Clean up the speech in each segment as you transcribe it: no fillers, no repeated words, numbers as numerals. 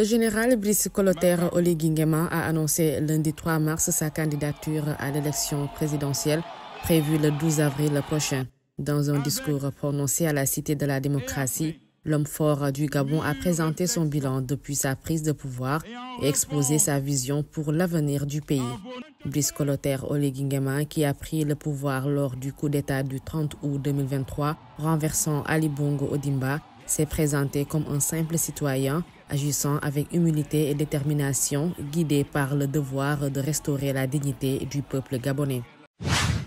Le général Brice Clotaire Oligui Nguema a annoncé lundi 3 mars sa candidature à l'élection présidentielle prévue le 12 avril prochain. Dans un discours prononcé à la Cité de la démocratie, l'homme fort du Gabon a présenté son bilan depuis sa prise de pouvoir et exposé sa vision pour l'avenir du pays. Brice Clotaire Oligui Nguema, qui a pris le pouvoir lors du coup d'État du 30 août 2023, renversant Ali Bongo Ondimba, s'est présenté comme un simple citoyen, agissant avec humilité et détermination, guidé par le devoir de restaurer la dignité du peuple gabonais.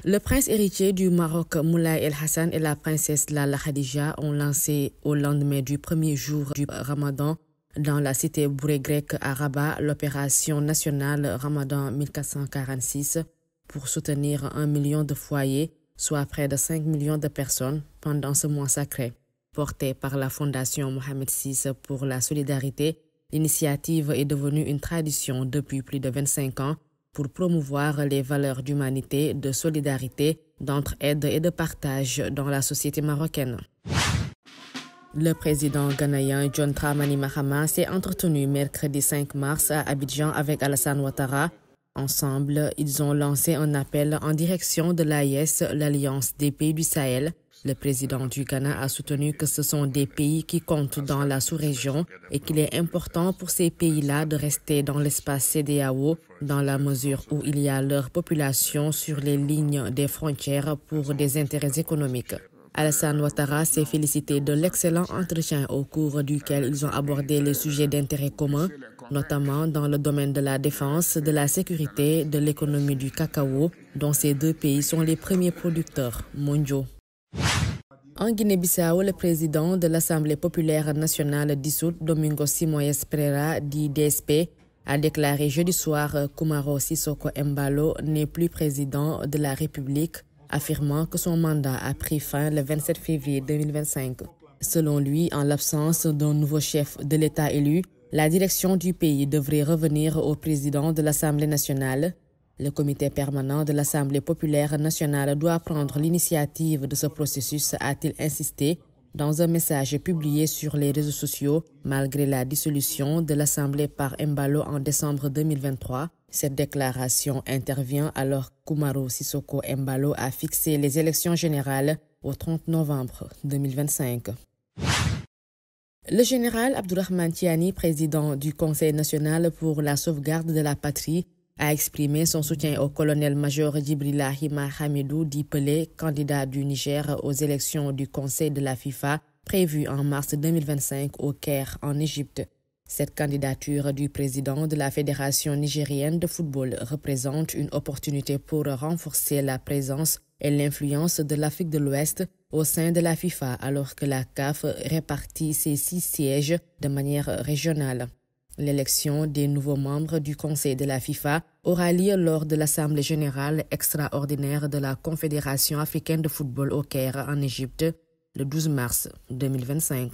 Le prince héritier du Maroc, Moulay El Hassan, et la princesse Lala Khadija ont lancé au lendemain du premier jour du Ramadan dans la cité bourrée grecque à Rabat l'opération nationale Ramadan 1446 pour soutenir 1 million de foyers, soit près de 5 millions de personnes pendant ce mois sacré. Portée par la Fondation Mohamed VI pour la solidarité, l'initiative est devenue une tradition depuis plus de 25 ans pour promouvoir les valeurs d'humanité, de solidarité, d'entraide et de partage dans la société marocaine. Le président ghanéen John Dramani Mahama s'est entretenu mercredi 5 mars à Abidjan avec Alassane Ouattara. Ensemble, ils ont lancé un appel en direction de l'AES, l'Alliance des pays du Sahel. Le président du Ghana a soutenu que ce sont des pays qui comptent dans la sous-région et qu'il est important pour ces pays-là de rester dans l'espace CEDEAO dans la mesure où il y a leur population sur les lignes des frontières pour des intérêts économiques. Alassane Ouattara s'est félicité de l'excellent entretien au cours duquel ils ont abordé les sujets d'intérêt commun, notamment dans le domaine de la défense, de la sécurité, de l'économie du cacao, dont ces deux pays sont les premiers producteurs mondiaux. En Guinée-Bissau, le président de l'Assemblée populaire nationale dissoute, Domingos Simoes Pereira, dit DSP, a déclaré jeudi soir qu'Umaro Sissoko Embalo n'est plus président de la République, affirmant que son mandat a pris fin le 27 février 2025. Selon lui, en l'absence d'un nouveau chef de l'État élu, la direction du pays devrait revenir au président de l'Assemblée nationale. Le comité permanent de l'Assemblée populaire nationale doit prendre l'initiative de ce processus, a-t-il insisté dans un message publié sur les réseaux sociaux. Malgré la dissolution de l'Assemblée par Embalo en décembre 2023, cette déclaration intervient alors qu'Umaro Sissoko Embalo a fixé les élections générales au 30 novembre 2025. Le général Abdourahmane Tiani, président du Conseil national pour la sauvegarde de la patrie, a exprimé son soutien au colonel-major Djibrila Hima Hamidou dit Pelé, candidat du Niger aux élections du Conseil de la FIFA prévues en mars 2025 au Caire en Égypte. Cette candidature du président de la Fédération nigérienne de football représente une opportunité pour renforcer la présence et l'influence de l'Afrique de l'Ouest au sein de la FIFA alors que la CAF répartit ses 6 sièges de manière régionale. L'élection des nouveaux membres du Conseil de la FIFA aura lieu lors de l'Assemblée générale extraordinaire de la Confédération africaine de football au Caire en Égypte le 12 mars 2025.